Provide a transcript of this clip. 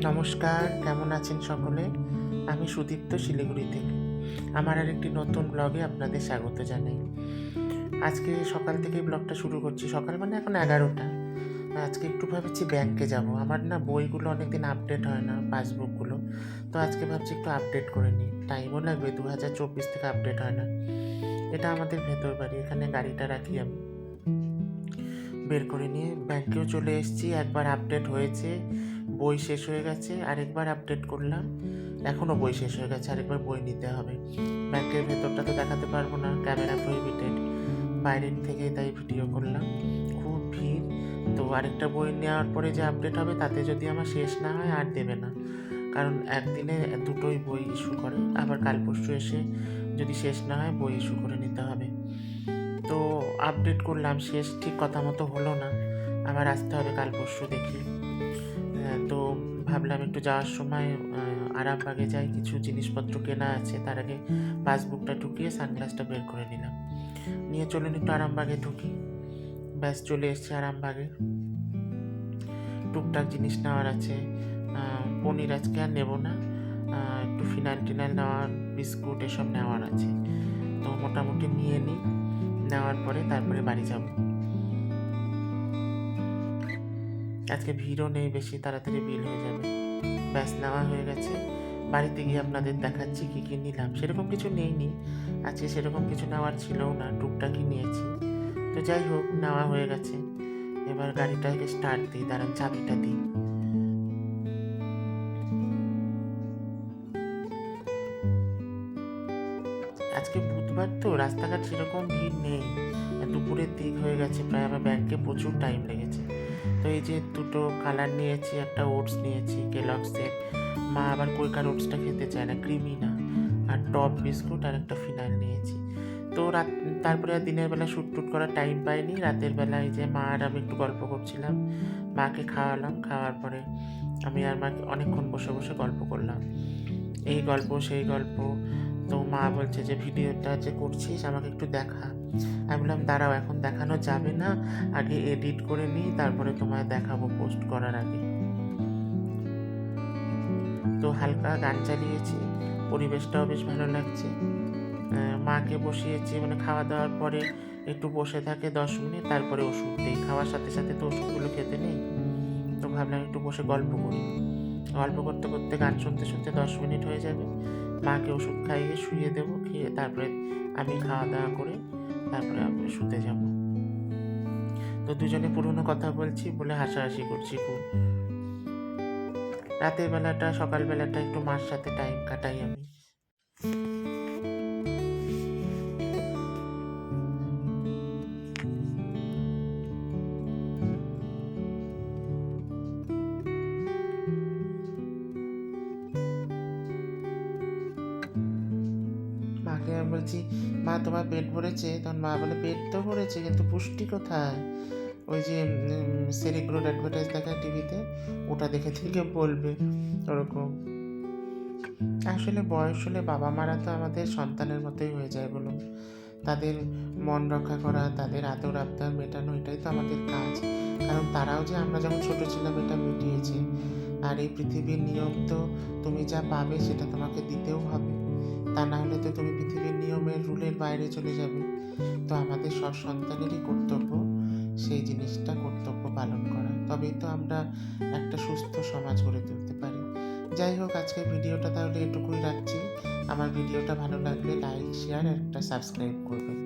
নমস্কার, কেমন আছেন সকলে? আমি সুদীপ্ত শিলিগুড়ি থেকে। আমার আরেকটি নতুন ব্লগে আপনাদের স্বাগত জানাই। আজকে সকাল থেকেই ব্লগটা শুরু করছি। সকাল মানে এখন 11টা। আজকে একটু ভাবছি ব্যাংকে যাব। আমার না বইগুলো অনেকদিন আপডেট হয় না, পাসবুকগুলো। তো আজকে ভাবছি একটু আপডেট করে নিই। টাইমও লাগবে, 2024 থেকে আপডেট হয় না। এটা আমাদের ভেতর বাড়ি, এখানে গাড়িটা রাখি আমি। বের করে নিয়ে ব্যাংকেও চলে এসেছি। একবার আপডেট হয়েছে, বই শেষ হয়ে গেছে। আরেকবার আপডেট করলাম, এখনও বই শেষ হয়ে গেছে। আরেকবার বই নিতে হবে। ব্যাংকের ভেতরটা তো দেখাতে পারবো না, ক্যামেরা প্রহিবিটেড। বাইরের থেকে তাই ভিডিও করলাম। খুব ভিড়। তো আরেকটা বই নেওয়ার পরে যে আপডেট হবে, তাতে যদি আমার শেষ না হয় আর দেবে না। কারণ একদিনে দুটোই বই ইস্যু করে। আবার কাল পরশু এসে যদি শেষ না হয়, বই ইস্যু করে নিতে হবে। তো আপডেট করলাম, শেষ ঠিক কথা মতো হলো না। আবার আসতে হবে কাল পরশু দেখি। তো ভাবলাম একটু যাওয়ার সময় আরামবাগে যাই, কিছু জিনিসপত্র কেনা আছে। তার আগে পাসবুকটা ঢুকিয়ে সানগ্লাসটা বের করে নিলাম। নিয়ে চলুন একটু আরামবাগে ঢুকি। ব্যাস চলে এসেছি আরামবাগে। টুকটাক জিনিস নেওয়ার আছে। পনির আজকে আর নেবো না, একটু ফিনাইল টিনাইল নেওয়ার, বিস্কুট এসব নেওয়ার আছে। তো মোটামুটি নিয়ে নিই, নেওয়ার পরে তারপরে বাড়ি যাব। আজকে ভিড়ও নেই বেশি, তাড়াতাড়ি বিল হয়ে যাবে। ব্যাস নেওয়া হয়ে গেছে। বাড়িতে গিয়ে আপনাদের দেখাচ্ছি কী কী নিলাম। সেরকম কিছু নেইনি আজকে, সেরকম কিছু নেওয়ার ছিলও না, টুকটাকই নিয়েছি। তো যাই হোক, নেওয়া হয়ে গেছে। এবার গাড়িটাকে স্টার্ট দিই, দাঁড়ান চাবিটা দিই। আজকে বুধবার তো রাস্তাঘাট সেরকম ভিড় নেই। দুপুরের দিক হয়ে গেছে প্রায়, আমার ব্যাংকে প্রচুর টাইম লেগেছে। তো এই যে দুটো কালার নিয়েছি, একটা ওটস নিয়েছি কেলগসের। মা আবার কুইকার ওটসটা খেতে চায় না, ক্রিমি না। আর টপ বিস্কুট আর একটা ফিনাইল নিয়েছি। তো তারপরে আর দিনের বেলা শ্যুট টুট করার টাইম পাইনি। রাতের বেলা এই যে মা আর আমি একটু গল্প করছিলাম, মাকে খাওয়ালাম। খাওয়ার পরে আমি আর মা অনেকক্ষণ বসে বসে গল্প করলাম, এই গল্প সেই গল্প। তো মা বলছে যে ভিডিওটা যে করছিস আমাকে একটু দেখা। আমি বললাম দাঁড়াও, এখন দেখানো যাবে না, আগে এডিট করে নিই, তারপরে তোমায় দেখাবো পোস্ট করার আগে। তো হালকা গান চালিয়েছি, পরিবেশটাও বেশ ভালো লাগছে। মাকে বসিয়েছি, মানে খাওয়া দাওয়ার পরে একটু বসে থাকে 10 মিনিট, তারপরে ওষুধ দিই। খাওয়ার সাথে সাথে তো ওষুধগুলো খেতে নেই। তো ভাবলাম একটু বসে গল্প করি। গল্প করতে করতে গান শুনতে শুনতে 10 মিনিট হয়ে যাবে। মাকে ওষুধ খাইয়ে শুইয়ে দেবো, খেয়ে তারপরে আমি খাওয়া দাওয়া করে তারপরে আমি শুতে যাব। তো দুজনে পুরনো কথা বলছি বলে হাসাহাসি করছি খুব। রাতের বেলাটা সকালবেলাটা একটু মার সাথে টাইম কাটাই আমি। মাকে আমি বলছি, মা তোমার পেট ভরেছে? তখন মা বলে, পেট তো ভরেছে কিন্তু পুষ্টি কোথায়? ওই যে সেরিগ্রোর অ্যাডভার্টাইজ দেখায় টিভিতে, ওটা দেখে থেকে বলবে ওরকম। আসলে বয়স হলে বাবা মারা তো আমাদের সন্তানের মতোই হয়ে যায় বলুন। তাদের মন রক্ষা করা, তাদের আদর আবদার মেটানো, এটাই তো আমাদের কাজ। কারণ তারাও যে আমরা যখন ছোট ছিলাম এটা মিটিয়েছে। আর এই পৃথিবীর নিয়ম তো তুমি যা পাবে সেটা তোমাকে দিতেও হবে। তা না হলে তো তুমি পৃথিবীর নিয়মের রুলের বাইরে চলে যাবে। তো আমাদের সব সন্তানেরই কর্তব্য সেই জিনিসটা কর্তব্য পালন করা, তবেই তো আমরা একটা সুস্থ সমাজ গড়ে তুলতে পারি। যাই হোক, আজকের ভিডিওটা তাহলে এটুকুই রাখছি। আমার ভিডিওটা ভালো লাগলে লাইক, শেয়ার আর একটা সাবস্ক্রাইব করবেন।